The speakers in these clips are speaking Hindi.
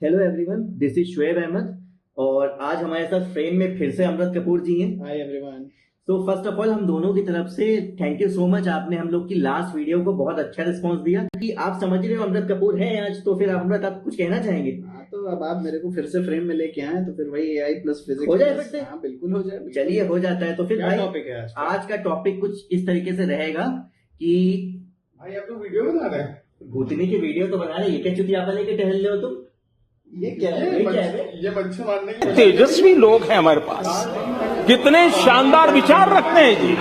Hello everyone, this is Shoaib Ahmed और आज हमारे साथ फ्रेम में फिर से अमृत कपूर जी हैं। Hi everyone. तो फर्स्ट ऑफ ऑल हम दोनों की तरफ से थैंक यू सो मच। आपने हम लोग की लास्ट वीडियो को बहुत अच्छा रिस्पांस दिया कि आप समझ रहे हो अमृत कपूर है आज, तो फिर अमृत आप कुछ कहना चाहेंगे? हाँ, तो अब आप मेरे को फिर से फ्रेम में लेके आए तो फिर वही एआई प्लस फिजिक्स हो जाए फिर से? हाँ बिल्कुल हो जाए। चलिए हो जाता है। तो फिर क्या भाई टॉपिक है आज का टॉपिक कुछ इस तरीके से रहेगा कि भाई आप लोग वीडियो बना रहे हैं। भूतनी की वीडियो तो बना रहे, ये क्या चुतियापा लेके टहल रहे हो तुम? ये क्या है? ये बच्चे मारने की तेजस्वी लोग हैं हमारे पास, कितने शानदार विचार रखते हैं जी।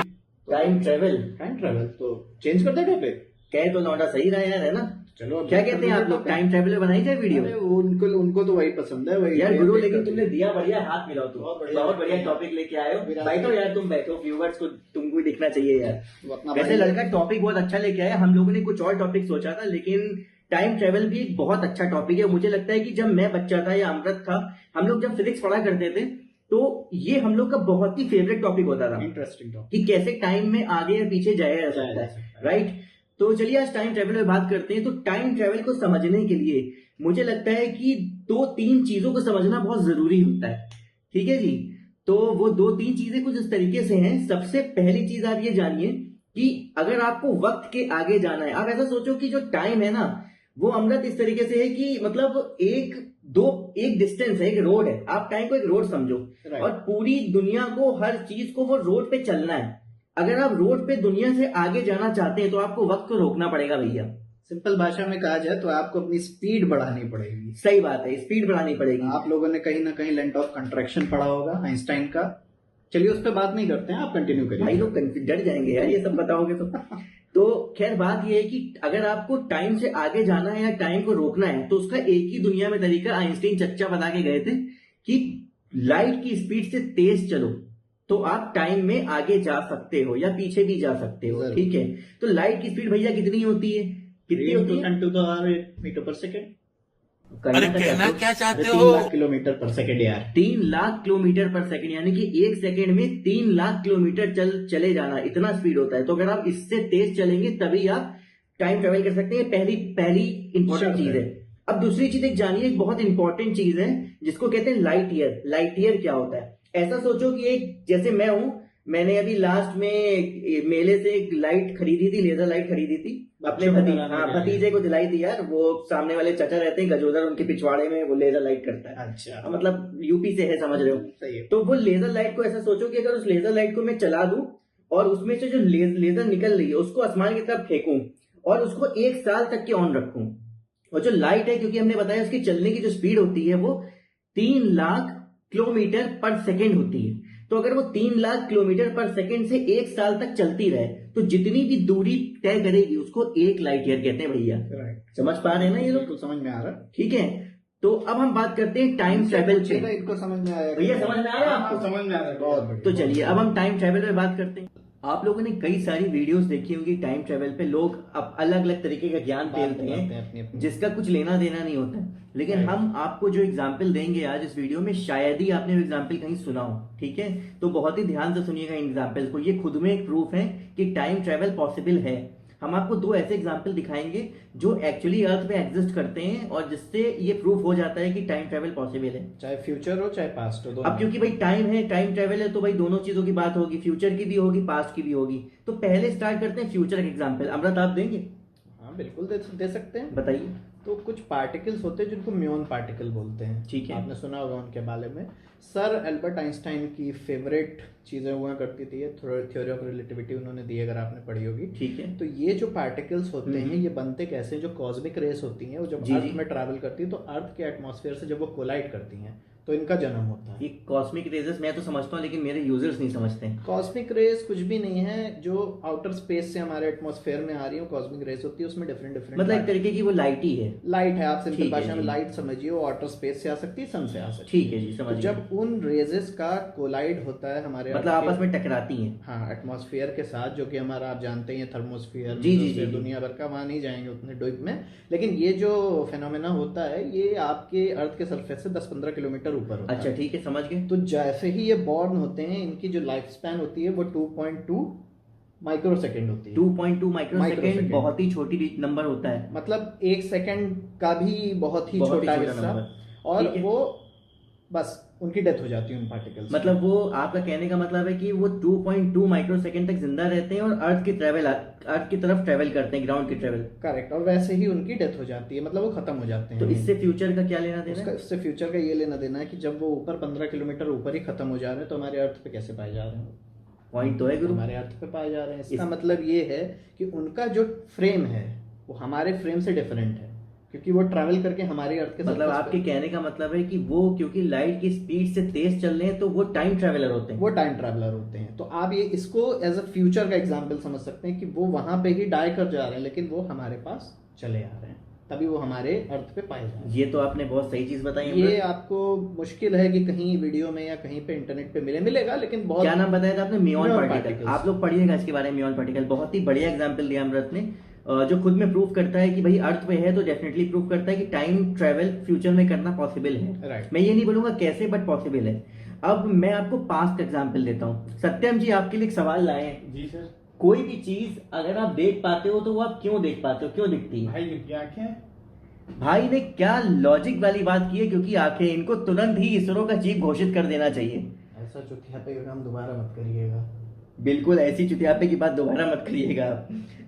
टाइम ट्रेवल तो चेंज कर दे टॉपिक। कहे तो लौटा सही रहा यार, है ना? चलो क्या कहते हैं आप लोग, टाइम ट्रेवल बनाई जाए वीडियो? अरे उनको तो वही पसंद है वही यार गुरु, लेकिन तुमने दिया बढ़िया, हाथ मिलाओ तुम। बहुत बढ़िया टॉपिक लेके आए हो। बैठो यार, तुम बैठो, व्यूवर्स को तुमको भी दिखना चाहिए यार। वैसे लड़का टॉपिक बहुत अच्छा लेके आया। हम लोगों ने कुछ और टॉपिक सोचा था, लेकिन टाइम ट्रेवल भी एक बहुत अच्छा टॉपिक है। मुझे लगता है कि जब मैं बच्चा था या अमृत था, हम लोग जब फिजिक्स पढ़ा करते थे तो ये हम लोग का बहुत ही फेवरेट टॉपिक होता था। इंटरेस्टिंग टॉपिक कि कैसे टाइम में आगे या पीछे जाया जा सकता है, राइट? तो चलिए आज टाइम ट्रेवल में बात करते हैं। तो टाइम ट्रेवल को समझने के लिए मुझे लगता है कि 2-3 चीजों को समझना बहुत जरूरी होता है। ठीक है जी? तो वो 2-3 चीजें कुछ इस तरीके से हैं। सबसे पहली चीज आप ये जानिए कि अगर आपको वक्त के आगे जाना है, आप ऐसा सोचो कि जो टाइम है ना, वो अमृत इस तरीके से है कि मतलब एक डिस्टेंस है, एक रोड है। आप टाइम को एक रोड समझो और पूरी दुनिया को, हर चीज को वो रोड पे चलना है। अगर आप रोड पे दुनिया से आगे जाना चाहते हैं तो आपको वक्त को रोकना पड़ेगा भैया। सिंपल भाषा में कहा जाए तो आपको अपनी स्पीड बढ़ानी पड़ेगी। सही बात है, स्पीड बढ़ानी पड़ेगी। आप लोगों ने कहीं ना कहीं लेंथ ऑफ कंट्रैक्शन पढ़ा होगा आइंस्टाइन का। चलिए उस पर बात नहीं करते हैं, आप कंटिन्यू करिए। भाई लोग डर जाएंगे यार ये सब बताओगे तो खैर बात ये है कि अगर आपको टाइम से आगे जाना है या टाइम को रोकना है तो उसका एक ही दुनिया में तरीका आइंस्टीन चच्चा बता के गए थे कि लाइट की स्पीड से तेज चलो तो आप टाइम में आगे जा सकते हो या पीछे भी जा सकते हो। ठीक है? तो लाइट की स्पीड भैया कितनी होती है? कितनी होती है? 3 मीटर पर सेकेंड। अरे कहना क्या चाहते 3 हो? लाख किलोमीटर पर सेकेंड यार। 3 लाख किलोमीटर पर सेकंड, यानी कि एक सेकंड में 3 लाख किलोमीटर चले जाना, इतना स्पीड होता है। तो अगर आप इससे तेज चलेंगे तभी आप टाइम ट्रेवल कर सकते हैं। पहली इंपॉर्टेंट चीज है। अब दूसरी चीज एक जानिए, एक बहुत इंपॉर्टेंट चीज है जिसको कहते हैं लाइट ईयर। लाइट ईयर क्या होता है? ऐसा सोचो कि एक, जैसे मैं हूं, मैंने अभी लास्ट में मेले से एक लाइट खरीदी थी, लेजर लाइट खरीदी थी अपने भतीजे को दिलाई थी यार। वो सामने वाले चाचा रहते हैं गजोदर, उनके पिछवाड़े में वो लेजर लाइट करता है। अच्छा, मतलब यूपी से है, समझ रहे हो? सही है। तो वो लेजर लाइट को ऐसा सोचो कि अगर उस लेजर लाइट को मैं चला दूं और उसमें से जो लेजर निकल रही है उसको आसमान की तरफ फेंकूं और उसको 1 साल तक के ऑन रखूं, और जो लाइट है, क्योंकि हमने बताया उसकी चलने की जो स्पीड होती है वो 3 लाख किलोमीटर पर सेकेंड होती है। तो अगर वो 3 लाख किलोमीटर पर सेकेंड से 1 साल तक चलती रहे तो जितनी भी दूरी तय करेगी उसको 1 लाइट ईयर कहते हैं भैया। समझ पा रहे हैं ना ये लोग? समझ में आ रहा है। ठीक है, तो अब हम बात करते हैं टाइम ट्रेवल पे। इनको समझ में आया भैया? समझ में आ रहा है आपको? समझ में आ रहा है, बहुत बढ़िया। तो चलिए अब हम टाइम ट्रेवल पे बात करते हैं। आप लोगों ने कई सारी वीडियोस देखी होंगी टाइम ट्रेवल पे। लोग अब अलग अलग तरीके का ज्ञान फैलते हैं जिसका कुछ लेना देना नहीं होता है। लेकिन हम आपको जो एग्जाम्पल देंगे आज इस वीडियो में, शायद ही आपने वो एग्जाम्पल कहीं सुना हो। ठीक है? तो बहुत ही ध्यान से सुनिएगा इन एग्जाम्पल्स को। ये खुद में एक प्रूफ है कि टाइम ट्रेवल पॉसिबल है। हम आपको 2 ऐसे एग्जाम्पल दिखाएंगे जो एक्चुअली अर्थ पे एग्जिस्ट करते हैं और जिससे ये प्रूफ हो जाता है कि टाइम ट्रेवल पॉसिबल है, चाहे फ्यूचर हो चाहे पास्ट हो। अब क्योंकि भाई टाइम है, टाइम ट्रेवल है, तो भाई दोनों चीजों की बात होगी, फ्यूचर की भी होगी, पास्ट की भी होगी। तो पहले स्टार्ट करते हैं फ्यूचर का एग्जाम्पल। अमृत आप देंगे? हाँ बिल्कुल दे सकते हैं। बताइए। तो कुछ पार्टिकल्स होते हैं जिनको म्यून पार्टिकल बोलते हैं। ठीक है, आपने सुना होगा उनके बारे में। सर एल्बर्ट आइंस्टाइन की फेवरेट चीजें हुआ करती थी, थ्योरी ऑफ रिलेटिविटी उन्होंने दी, अगर आपने पढ़ी होगी। ठीक है। तो ये जो पार्टिकल्स होते हैं ये बनते कैसे? जो कॉस्मिक रेस होती हैं वो जब अर्थ में ट्रैवल करती है तो अर्थ के एटमॉस्फेयर से जब वो कोलाइड करती हैं तो इनका जन्म होता है। ये कॉस्मिक रेजेस मैं तो समझता हूँ, लेकिन मेरे यूजर्स नहीं समझते हैं। कॉस्मिक रेस कुछ भी नहीं है, जो आउटर स्पेस से हमारे एटमॉस्फेयर में आ रही है कॉस्मिक रेस होती है। उसमें डिफरेंट मतलब एक तरीके की वो लाइट ही है। लाइट है, आप सिंपल भाषा में लाइट समझिए। वो आउटर स्पेस से आ सकती है, सन से आ सकती है। ठीक है जी, समझ। जब उन रेजेस का कोलाइड होता है हमारे, मतलब आपस में टकराती हैं। हाँ, एटमॉस्फेयर के साथ, जो कि हमारा आप जानते हैं थर्मोस्फीयर, जी, दुनिया भर का, वहां नहीं जाएंगे उतने डीप में। लेकिन ये जो फेनोमेना होता है ये आपके अर्थ के सरफेस से 10-15 किलोमीटर ऊपर होता है। अच्छा ठीक है, समझ गए। तो जैसे ही ये बॉर्न होते हैं इनकी जो लाइफ स्पैन होती है वो 2.2 माइक्रो सेकेंड होती है। 2.2 माइक्रो सेकेंड बहुत ही छोटी नंबर होता है। मतलब 1 सेकेंड का भी बहुत ही छोटा हिस्सा। और वो बस उनकी डेथ हो जाती है उन पार्टिकल्स। मतलब वो आपका कहने का मतलब है कि वो 2.2 माइक्रोसेकंड तक जिंदा रहते हैं और अर्थ की तरफ ट्रेवल करते हैं, ग्राउंड की ट्रेवल। करेक्ट, और वैसे ही उनकी डेथ हो जाती है, मतलब वो खत्म हो जाते हैं। तो इससे फ्यूचर का क्या लेना देना है? इससे फ्यूचर का ये लेना देना है कि जब वो ऊपर 15 किलोमीटर ऊपर ही खत्म हो जा रहे हैं तो हमारे अर्थ पे कैसे पाए जा रहे हैं? पॉइंट तो है गुरु, हमारे अर्थ पे पाए जा रहे हैं। इसका मतलब ये है कि उनका जो फ्रेम है वो हमारे फ्रेम से डिफरेंट है, क्योंकि वो ट्रैवल करके हमारे अर्थ के मतलब आपके कहने का मतलब है कि वो क्योंकि लाइट की स्पीड से तेज चल रहे हैं तो वो टाइम ट्रैवलर होते हैं। वो टाइम ट्रैवलर होते हैं। तो आप ये इसको एज अ फ्यूचर का एग्जांपल समझ सकते हैं कि वो वहां पे ही डाई कर जा रहे हैं लेकिन वो हमारे पास चले आ रहे हैं, तभी वो हमारे अर्थ पे पाए जा रहे हैं। ये तो आपने बहुत सही चीज बताई। ये आपको मुश्किल है कि कहीं वीडियो में या कहीं पे इंटरनेट पे मिलेगा, लेकिन बहुत। क्या नाम बताया था आपने? म्योन पार्टिकल। आप लोग पढ़िएगा इसके बारे में, म्योन पार्टिकल। बहुत ही बढ़िया एग्जांपल दिया अमृत ने, जो खुद में प्रूव करता है कि भाई अर्थ पे है तो डेफिनेटली प्रूव करता है कि टाइम ट्रेवल फ्यूचर में करना पॉसिबल है। राइट। मैं ये नहीं बोलूंगा कैसे, बट पॉसिबल है। अब मैं आपको पास्ट एग्जांपल देता हूँ। सत्यम जी आपके लिए एक सवाल लाए हैं। जी सर। कोई भी चीज अगर आप देख पाते हो तो वो आप क्यों देख पाते हो, क्यों दिखती है? भाई की आंखें। भाई ने क्या लॉजिक वाली बात की है, क्योंकि आंखें। इनको तुरंत ही इसरो का चीफ घोषित कर देना चाहिए। ऐसा चुतिया पे हम दोबारा मत करिएगा। बिल्कुल ऐसी चुतियापे की बात दोबारा मत करिएगा।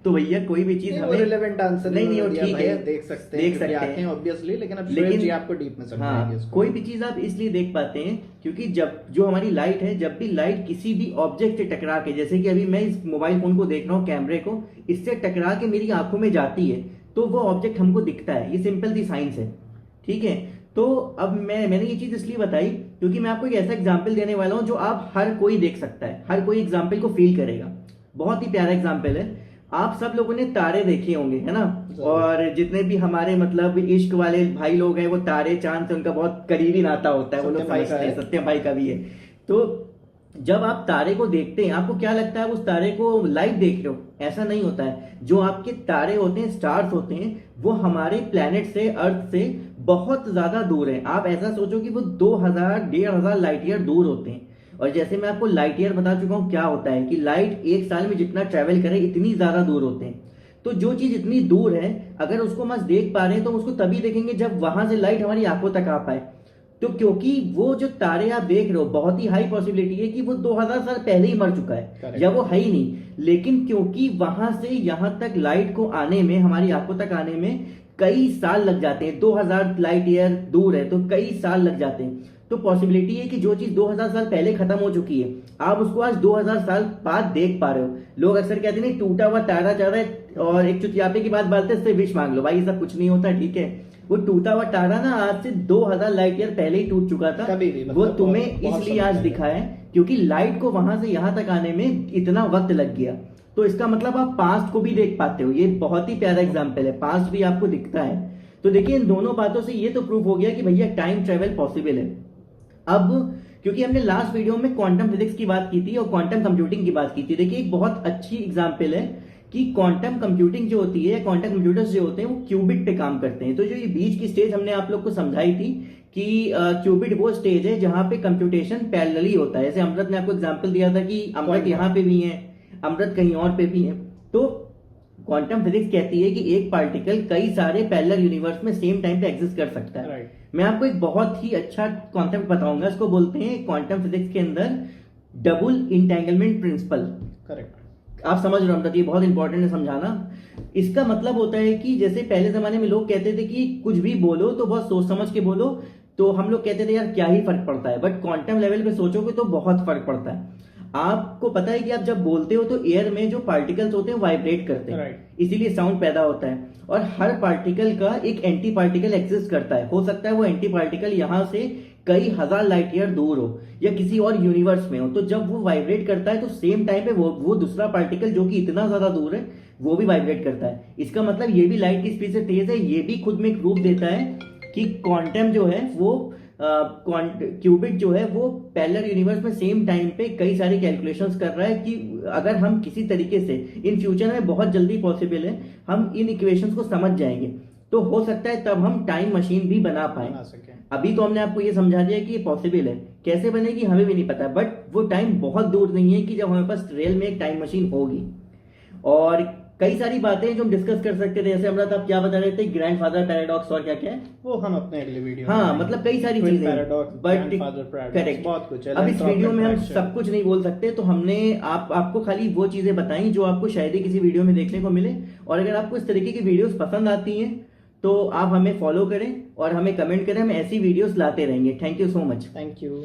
तो भैया कोई भी चीज हमें रिलेवेंट आंसर नहीं वो ठीक है, देख सकते हैं ऑब्वियसली, लेकिन अब लेकिन जी आपको डीप में समझाएंगे इसको। कोई भी चीज आप इसलिए देख पाते हैं क्योंकि जब जो हमारी लाइट है, जब भी लाइट किसी भी ऑब्जेक्ट से टकरा के, जैसे कि अभी मैं इस मोबाइल फोन को देख रहा हूँ, कैमरे को, इससे टकरा के मेरी आंखों में जाती है तो वो ऑब्जेक्ट हमको दिखता है। ये सिंपल सी साइंस है, ठीक है। तो अब मैंने ये चीज इसलिए बताई क्योंकि मैं आपको एक ऐसा एग्जाम्पल देने वाला हूं जो आप हर कोई देख सकता है, हर कोई एग्जाम्पल को फील करेगा। बहुत ही प्यारा एग्जाम्पल है। आप सब लोगों ने तारे देखे होंगे, है ना? और जितने भी हमारे मतलब इश्क वाले भाई लोग हैं वो तारे चांद से उनका बहुत करीबी नाता होता है, वो लोग समझते हैं। सत्यम भाई का भी है। तो जब आप तारे को देखते हैं आपको क्या लगता है? उस तारे को लाइव देख रहे हो, ऐसा नहीं होता है। जो आपके तारे होते हैं, स्टार्स होते हैं, वो हमारे प्लेनेट से, अर्थ से बहुत ज्यादा दूर है। आप ऐसा सोचो कि वो 2000-1500 लाइट ईयर दूर होते हैं। और जैसे मैं आपको लाइट ईयर बता चुका हूं क्या होता है कि लाइट एक साल में जितना ट्रेवल करे इतनी ज्यादा दूर होते हैं। तो जो चीज इतनी दूर है अगर उसको हम देख पा रहे हैं तो उसको तभी देखेंगे जब वहां से लाइट हमारी आंखों तक आ पाए। तो क्योंकि वो जो तारे आप देख रहे हो बहुत ही हाई पॉसिबिलिटी है कि वो 2000 साल पहले ही मर चुका है या वो है ही नहीं, लेकिन क्योंकि वहां से यहां तक लाइट को आने में, हमारी आंखों तक आने में कई साल लग जाते हैं। 2000 लाइट ईयर दूर है तो कई साल लग जाते हैं। तो पॉसिबिलिटी है कि जो चीज 2000 साल पहले खत्म हो चुकी है आप उसको आज 2000 साल बाद देख पा रहे हो। लोग अक्सर कहते हैं टूटा हुआ तारा जा रहा है और एक चुतियापे की बात बोलते हैं इससे विश मांग लो। भाई ये सब कुछ नहीं होता, ठीक है। वो टूटा हुआ तारा ना आज से 2000 लाइट ईयर पहले ही टूट चुका था। वो तुम्हें इसलिए आज दिखा है क्योंकि लाइट को वहां से यहां तक आने में इतना वक्त लग गया। तो इसका मतलब आप पास्ट को भी देख पाते हो। ये बहुत ही प्यारा एग्जांपल है, पास्ट भी आपको दिखता है। तो देखिए इन दोनों बातों से ये तो प्रूव हो गया कि भैया टाइम ट्रेवल पॉसिबल है। अब क्योंकि हमने लास्ट वीडियो में क्वांटम फिजिक्स की बात की थी और क्वांटम कंप्यूटिंग की बात की थी। देखिए एक बहुत अच्छी एग्जांपल है कि क्वांटम कंप्यूटिंग जो होती है, क्वांटम कंप्यूटर्स जो होते हैं वो क्यूबिट पे काम करते हैं। तो जो ये बीच की स्टेज हमने आप लोग को समझाई थी कि क्यूबिट वो स्टेज है जहां पे कंप्यूटेशन पैरेलली होता है। जैसे अमृत ने आपको एग्जांपल दिया था कि अमृत यहाँ पे भी है, अमृत कहीं और पे भी है। तो क्वांटम फिजिक्स कहती है कि एक पार्टिकल कई सारे पैरेलल यूनिवर्स में सेम टाइम पे एग्जिस्ट कर सकता है। मैं आपको एक बहुत ही अच्छा कॉन्सेप्ट बताऊंगा, इसको बोलते हैं क्वांटम फिजिक्स के अंदर डबल इंटेंगलमेंट प्रिंसिपल। करेक्ट, आप समझ रहे हो? ये बहुत इंपॉर्टेंट है समझाना। इसका मतलब होता है कि जैसे पहले जमाने में लोग कहते थे कि कुछ भी बोलो तो बहुत सोच समझ के बोलो, तो हम लोग कहते थे यार क्या ही फर्क पड़ता है, बट क्वांटम लेवल पे सोचोगे तो बहुत फर्क पड़ता है। आपको पता है कि आप जब बोलते हो तो एयर में जो पार्टिकल्स होते हैं वाइब्रेट करते हैं, इसीलिए साउंड पैदा होता है। और हर पार्टिकल का एक एंटी पार्टिकल एग्जिस्ट करता है। हो सकता है वो एंटी पार्टिकल यहां से कई हजार लाइट ईयर दूर हो या किसी और यूनिवर्स में हो। तो जब वो वाइब्रेट करता है तो सेम टाइम पे वो दूसरा पार्टिकल जो कि इतना ज्यादा दूर है वो भी वाइब्रेट करता है। इसका मतलब ये भी लाइट की स्पीड से तेज है। ये भी खुद में एक प्रूफ देता है कि क्वांटम जो है वो क्यूबिट जो है वो पैरेलल यूनिवर्स में सेम टाइम पे कई सारी कैलकुलेशंस कर रहा है कि अगर हम किसी तरीके से इन फ्यूचर में, बहुत जल्दी पॉसिबल है, हम इन इक्वेशंस को समझ जाएंगे तो हो सकता है तब हम टाइम मशीन भी बना पाए। अभी तो हमने आपको ये समझा दिया कि ये पॉसिबल है, कैसे बनेगी हमें भी नहीं पता, बट वो टाइम बहुत दूर नहीं है कि जब हमारे पास रियल में एक टाइम मशीन होगी। और कई सारी बातें हैं जो हम डिस्कस कर सकते थे, जैसे अमृत आप क्या बता रहे थे, ग्रैंडफादर पैराडॉक्स और क्या क्या है, वो हम अपने अगले वीडियो हाँ मतलब कई सारी चीजें, बट करेक्ट करेक्ट, बहुत कुछ है। अब इस वीडियो में हम Attraction. सब कुछ नहीं बोल सकते, तो हमने आपको खाली वो चीजें बताई जो आपको शायद ही किसी वीडियो में देखने को मिले। और अगर आपको इस तरीके की वीडियोस पसंद आती हैं तो आप हमें फॉलो करें और हमें कमेंट करें, हम ऐसी वीडियोस लाते रहेंगे। Thank you so much. Thank you.